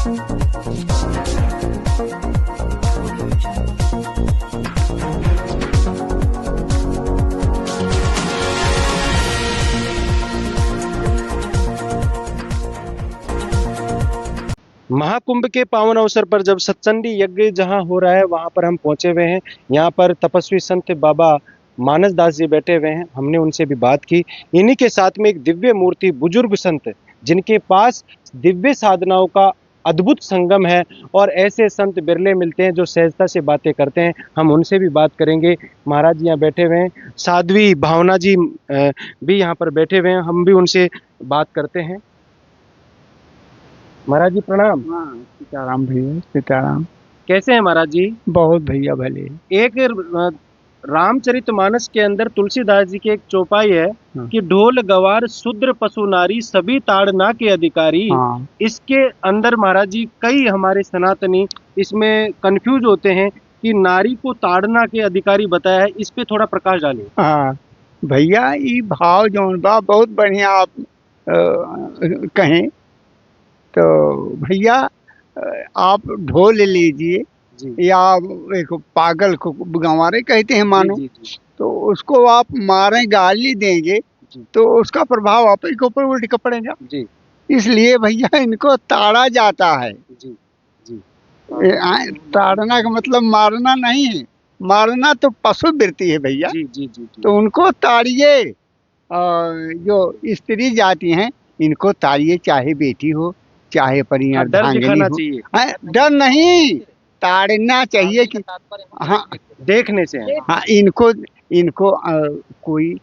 महाकुंभ के पावन अवसर पर जब सत्संडी यज्ञ जहां हो रहा है वहां पर हम पहुंचे हुए हैं। यहाँ पर तपस्वी संत बाबा मानस दास जी बैठे हुए हैं। हमने उनसे भी बात की। इन्हीं के साथ में एक दिव्य मूर्ति बुजुर्ग संत जिनके पास दिव्य साधनाओं का अद्भुत संगम है और ऐसे संत बिरले मिलते हैं जो सहजता से बातें करते हैं। हम उनसे भी बात करेंगे। महाराज जी यहाँ बैठे हुए हैं। साध्वी भावना जी भी यहाँ पर बैठे हुए हैं। हम भी उनसे बात करते हैं। महाराज जी प्रणाम। हाँ, सीताराम भैया, सीताराम। कैसे हैं महाराज जी? बहुत भैया भले। एक रामचरितमानस के अंदर तुलसीदास जी की एक चौपाई है कि ढोल गवार शूद्र पशु नारी सभी ताड़ना के अधिकारी। हाँ। इसके अंदर महाराज जी कई हमारे सनातनी इसमें कंफ्यूज होते हैं कि नारी को ताड़ना के अधिकारी बताया है। इस पे थोड़ा प्रकाश डालिए। हाँ भैया, ये भाव जौन बा बहुत बढ़िया आप कहें तो भैया, आप ढोल लीजिए या एक पागल को गंवारे कहते हैं मानो, तो उसको आप मारें गाली देंगे तो उसका प्रभाव आप ही के ऊपर उल्ट पड़ेगा। इसलिए भैया इनको ताड़ा जाता है। ताड़ना का मतलब मारना नहीं है, मारना तो पशु वृत्ति है भैया। तो उनको ताड़िए। जो स्त्री जाति हैं इनको ताड़िए, चाहे बेटी हो चाहे परियां डर हो। डर नहीं, ताड़ना चाहिए कि हाँ देखने से। हाँ, इनको कोई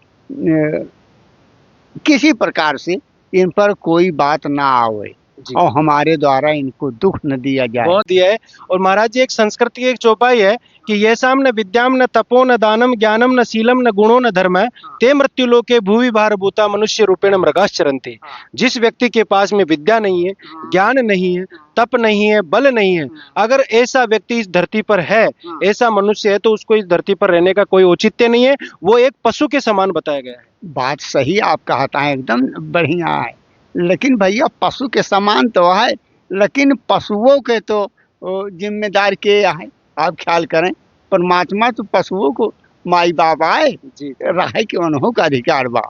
किसी प्रकार से इन पर कोई बात ना आवे और हमारे द्वारा इनको दुख न दिया जाए। बहुत दिया है। और महाराज जी एक संस्कृत की एक चौपाई है कि ये साम न विद्याम न तपो न दानम ज्ञानम न शीलम न गुणो न धर्म ते मृत्यु लोके भूवि भार भूता मनुष्य रूपेण मृगाश्चरन्ते। जिस व्यक्ति के पास में विद्या नहीं है, ज्ञान नहीं है, तप नहीं है, बल नहीं है, अगर ऐसा व्यक्ति इस धरती पर है, ऐसा मनुष्य है, तो उसको इस धरती पर रहने का कोई औचित्य नहीं है। वो एक पशु के समान बताया गया है। बात सही आप कहता है, एकदम बढ़िया है। लेकिन भैया पशु के समान तो है, लेकिन पशुओं के तो जिम्मेदार के है। आप ख्याल करें, परमात्मा तो पशुओं को माई बाप आए राहे के उन्हों का अधिकार बा।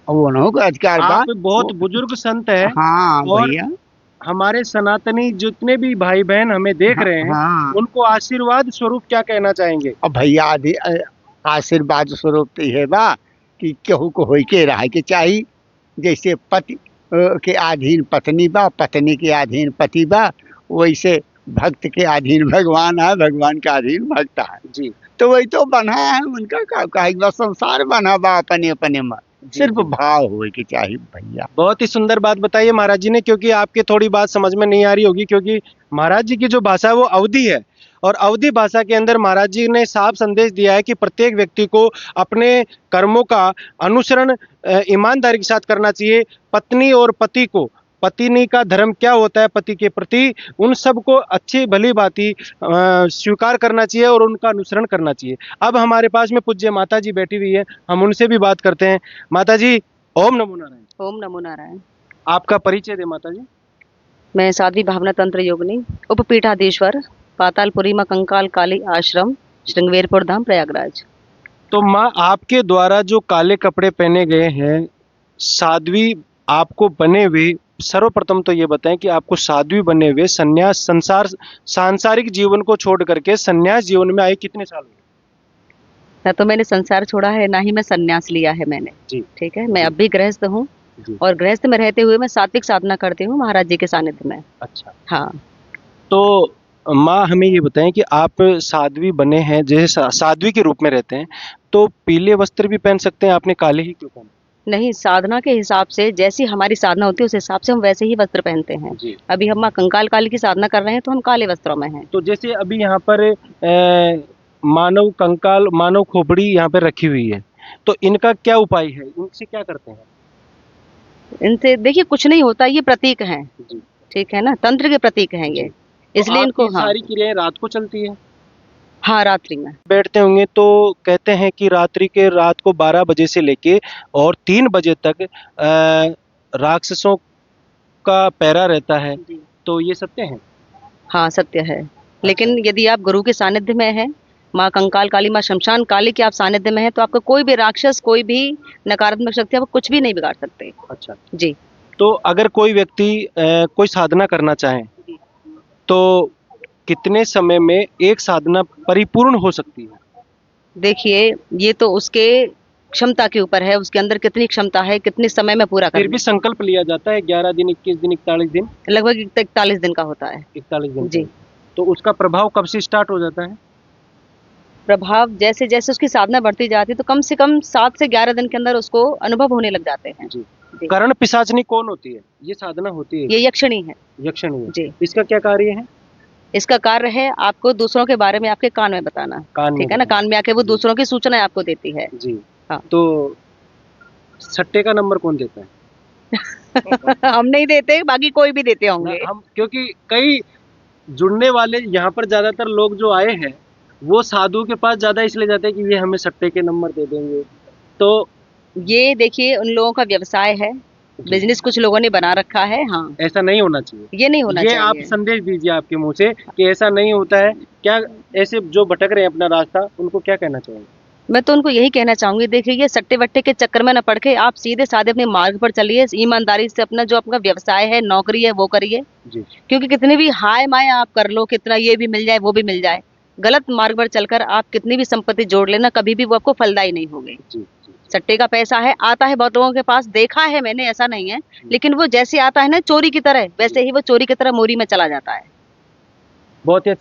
उन्हों का अधिकार बा। आप बहुत बुजुर्ग संत है। हाँ भैया, हमारे सनातनी जितने भी भाई बहन हमें देख रहे हैं, उनको आशीर्वाद स्वरूप क्या कहना चाहेंगे? अब भैया आशीर्वाद स्वरूप तो है बा कि केहू को होई के रहे के चाहिए। जैसे पति के अधीन पत्नी बा, पत्नी के अधीन पति बा, वैसे भक्त के अधीन भगवान है, भगवान के अधीन भक्त है। तो वही तो बना है उनका का संसार बना बा अपने अपने में। सिर्फ भाव हो के चाहिए भैया। बहुत ही सुंदर बात बताई है महाराज जी ने, क्योंकि आपकी थोड़ी बात समझ में नहीं आ रही होगी, क्योंकि महाराज जी की जो भाषा है वो अवधी है। और अवधी भाषा के अंदर महाराज जी ने साफ संदेश दिया है कि प्रत्येक व्यक्ति को अपने कर्मों का अनुसरण ईमानदारी के साथ करना चाहिए। पत्नी और पति को, पत्नी का धर्म क्या होता है पति के प्रति, उन सबको अच्छी भली बाती स्वीकार करना चाहिए और उनका अनुसरण करना चाहिए। अब हमारे पास में पूज्य माता जी बैठी हुई है, हम उनसे भी बात करते हैं। माता जी ओम नमो नारायण। ओम नमो नारायण। आपका परिचय दे माता जी। मैं साध्वी भावना तंत्र योगिनी, उपपीठाधीश्वर, पातालपुरी मां कंकाल काली आश्रम, श्रृंगवेरपुर धाम, प्रयागराज। तो माँ, आपके द्वारा जो काले कपड़े पहने गए हैं, साध्वी आपको बने हुए, सर्वप्रथम तो ये बताएं कि आपको साध्वी बने हुए संन्यास सांसारिक जीवन को छोड़ करके संन्यास जीवन में आए कितने साल हुए? ना तो मैंने संसार छोड़ा है, ना ही मैं संन्यास लिया है मैंने। ठीक है, मैं अब भी गृहस्थ हूँ और गृहस्थ में रहते हुए मैं सात्विक साधना करती हूँ महाराज जी के सानिध्य में। अच्छा। हाँ। तो माँ हमें ये बताएं कि आप साध्वी बने हैं, जैसे साध्वी के रूप में रहते हैं, तो पीले वस्त्र भी पहन सकते हैं, आपने काले ही क्यों पहने? नहीं, साधना के हिसाब से जैसी हमारी साधना होती है उस हिसाब से हम वैसे ही वस्त्र पहनते हैं। अभी हम मां कंकाल काली की साधना कर रहे हैं तो हम काले वस्त्रों में हैं। तो जैसे अभी यहाँ पर मानव कंकाल, मानव खोपड़ी यहाँ पर रखी हुई है, तो इनका क्या उपाय है? इनसे क्या करते हैं? इनसे देखिए कुछ नहीं होता, ये प्रतीक हैं। ठीक है ना, तंत्र के प्रतीक हैं ये, इसलिए इनको सारी क्रियाएं रात को चलती है। हाँ, रात्रि में बैठते होंगे तो कहते हैं कि रात को 12 बजे से लेके और 3 बजे तक राक्षसों का पहरा रहता है। तो ये सत्य है? हाँ सत्य है। लेकिन यदि आप गुरु के सानिध्य में हैं, माँ कंकाल काली, माँ शमशान काली के आप सानिध्य में हैं, तो आपको कोई भी राक्षस, कोई भी नकारात्मक शक्ति आपको कुछ भी नहीं बिगाड़ सकते। अच्छा, जी। तो अगर कोई व्यक्ति कोई साधना करना चाहे तो कितने समय में एक साधना परिपूर्ण हो सकती है? देखिए, ये तो उसके क्षमता के ऊपर है, उसके अंदर कितनी क्षमता है, कितने समय में पूरा फिर करना भी संकल्प लिया जाता है 11 दिन, 21 दिन, 41 दिन? है। लगभग 41 दिन का होता है। 41 दिन जी। का। तो उसका प्रभाव कब से स्टार्ट हो जाता है? प्रभाव जैसे जैसे उसकी साधना बढ़ती जाती है, तो कम से कम 7 से 11 दिन के अंदर उसको अनुभव होने लग जाते हैं। जी। जी। करण पिशाचनी कौन होती है? ये साधना होती है, ये यक्षिणी है। यक्षिणी है। जी। इसका क्या कार्य है? इसका कार्य है आपको दूसरों के बारे में आपके कान में बताना। कान में ठीक है ना, बताना। कान में आके वो जी। दूसरों की सूचनाएं आपको देती है। जी। हाँ। तो सट्टे का नंबर कौन देता है? हम नहीं देते, बाकी कोई भी देते ना होंगे। हम, क्योंकि कई जुड़ने वाले यहाँ पर ज्यादातर लोग जो आए हैं वो साधु के पास ज्यादा इसलिए जाते हैं कि ये हमें सट्टे के नंबर दे देंगे। तो ये देखिए उन लोगों का व्यवसाय है, जी, बिजनेस कुछ लोगों ने बना रखा है। हाँ, ऐसा नहीं होना चाहिए। ये नहीं होना ये आप चाहिए। संदेश दीजिए आपके मुंह से कि ऐसा नहीं होता है। क्या ऐसे जो भटक रहे हैं अपना रास्ता, उनको क्या कहना चाहेंगे? मैं तो उनको यही कहना चाहूंगी, देखिए ये सट्टे वट्टे के चक्कर में न पड़ के आप सीधे साधे अपने मार्ग पर चलिए, ईमानदारी से अपना जो आपका व्यवसाय है, नौकरी है, वो करिए। जी। क्योंकि कितनी भी हाय माय आप कर लो, कितना ये भी मिल जाए वो भी मिल जाए, गलत मार्ग पर चलकर आप कितनी भी संपत्ति जोड़ लेना, कभी भी वो आपको फलदायी नहीं होगी। जी। जी। सट्टे का पैसा है, आता है बहुत लोगों के पास, देखा है मैंने, ऐसा नहीं है, लेकिन वो जैसे आता है ना चोरी की तरह, वैसे ही वो चोरी की तरह मोरी में चला जाता है। बहुत ही अच्छा।